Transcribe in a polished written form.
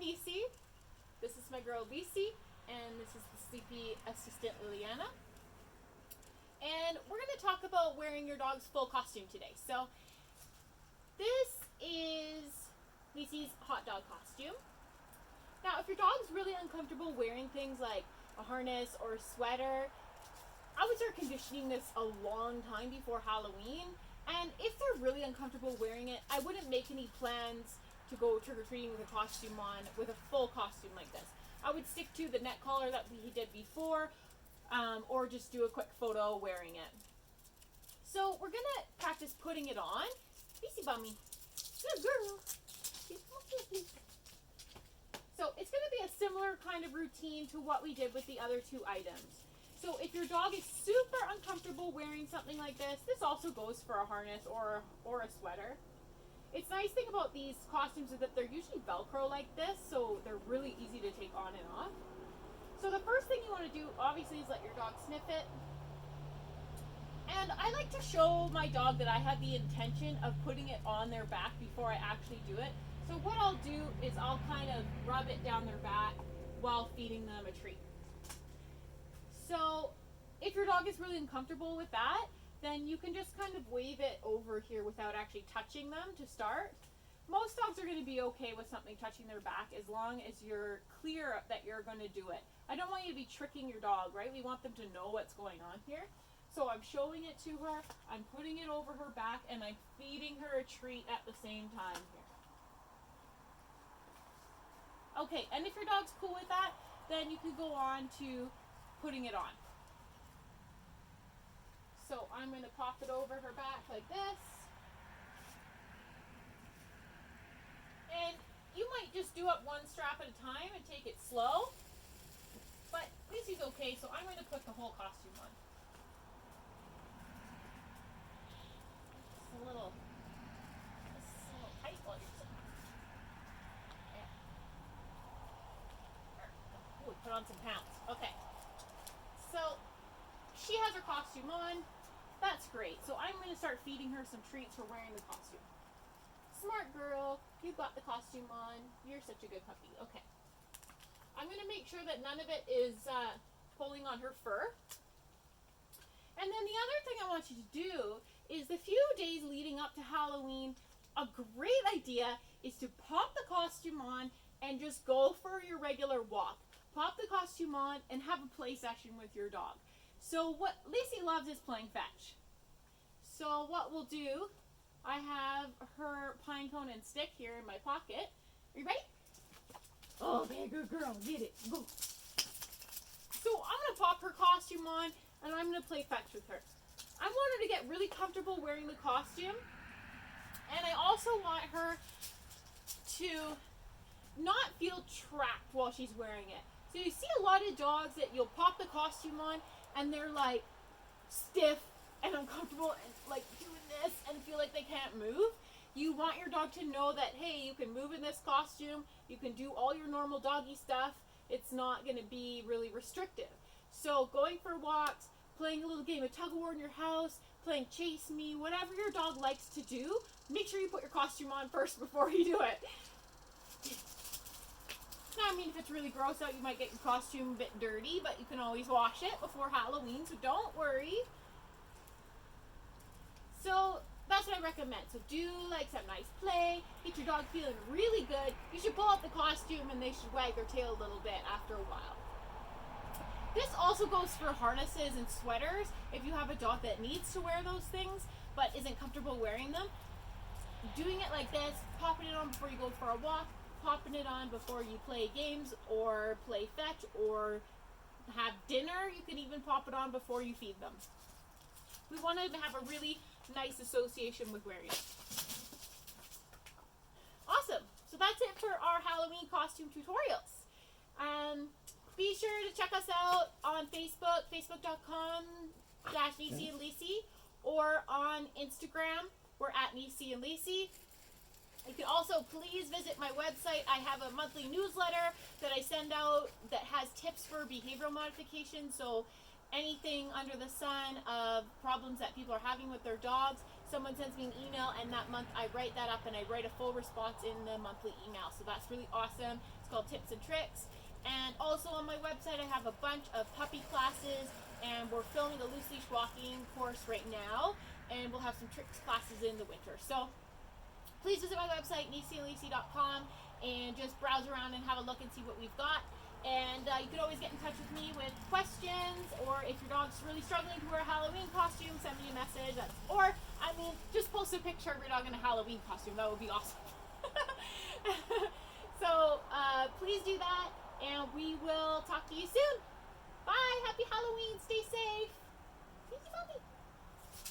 Nisi. This is my girl Lisi, and this is the sleepy assistant Liliana. And we're going to talk about wearing your dog's full costume today. So this is Lisi's hot dog costume. Now, if your dog's really uncomfortable wearing things like a harness or a sweater, I would start conditioning this a long time before Halloween. And if they're really uncomfortable wearing it, I wouldn't make any plans to go trick-or-treating with a costume on, with a full costume like this. I would stick to the neck collar that we did before, or just do a quick photo wearing it. So we're going to practice putting it on. Easy bummy. Good girl. So it's going to be a similar kind of routine to what we did with the other two items. So if your dog is super uncomfortable wearing something like this also goes for a harness or a sweater. It's nice thing about these costumes is that they're usually Velcro like this, so they're really easy to take on and off. So the first thing you want to do, obviously, is let your dog sniff it. And I like to show my dog that I have the intention of putting it on their back before I actually do it. So what I'll do is I'll kind of rub it down their back while feeding them a treat. So if your dog is really uncomfortable with that, then you can just kind of wave it over here without actually touching them to start. Most dogs are going to be okay with something touching their back as long as you're clear that you're going to do it. I don't want you to be tricking your dog, right? We want them to know what's going on here. So I'm showing it to her, I'm putting it over her back, and I'm feeding her a treat at the same time here. Okay, and if your dog's cool with that, then you can go on to putting it on. So I'm going to pop it over her back like this. And you might just do it one strap at a time and take it slow. But Lucy's okay, so I'm going to put the whole costume on. It's a little tight while you're sitting. Yeah. Ooh, put on some pounds. Okay. So she has her costume on. That's great. So I'm going to start feeding her some treats for wearing the costume. Smart girl. You got the costume on. You're such a good puppy. Okay. I'm going to make sure that none of it is pulling on her fur. And then the other thing I want you to do is the few days leading up to Halloween, a great idea is to pop the costume on and just go for your regular walk. Pop the costume on and have a play session with your dog. So what Lacey loves is playing fetch. So what we'll do, I have her pine cone and stick here in my pocket. Are you ready? Oh, there, good girl. Get it. Go. So I'm going to pop her costume on and I'm going to play fetch with her. I want her to get really comfortable wearing the costume. And I also want her to not feel trapped while she's wearing it. So you see a lot of dogs that you'll pop the costume on and they're like stiff and uncomfortable and like doing this and feel like they can't move. You want your dog to know that, hey, you can move in this costume. You can do all your normal doggy stuff. It's not going to be really restrictive. So going for walks, playing a little game of tug of war in your house, playing chase me, whatever your dog likes to do, make sure you put your costume on first before you do it. Now, I mean, if it's really gross out, you might get your costume a bit dirty, but you can always wash it before Halloween, so don't worry. So that's what I recommend. So do like some nice play, get your dog feeling really good. You should pull out the costume and they should wag their tail a little bit after a while. This also goes for harnesses and sweaters. If you have a dog that needs to wear those things but isn't comfortable wearing them, doing it like this, popping it on before you go for a walk, popping it on before you play games or play fetch or have dinner. You can even pop it on before you feed them. We want to have a really nice association with wearing it. Awesome. So that's it for our Halloween costume tutorials. Be sure to check us out on Facebook, facebook.com/Nisi and Lisi, or on Instagram, we're at Nisi and Lisi. You can also please visit my website. I have a monthly newsletter that I send out that has tips for behavioral modification. So anything under the sun of problems that people are having with their dogs, someone sends me an email, and that month I write that up and I write a full response in the monthly email. So that's really awesome. It's called Tips and Tricks. And also on my website I have a bunch of puppy classes, and we're filming a loose leash walking course right now, and we'll have some tricks classes in the winter. So please visit my website, NisiandLacey.com, and just browse around and have a look and see what we've got. And you can always get in touch with me with questions, or if your dog's really struggling to wear a Halloween costume, send me a message. Or, I mean, just post a picture of your dog in a Halloween costume. That would be awesome. So, please do that, and we will talk to you soon. Bye. Happy Halloween. Stay safe. Thank you, Mommy.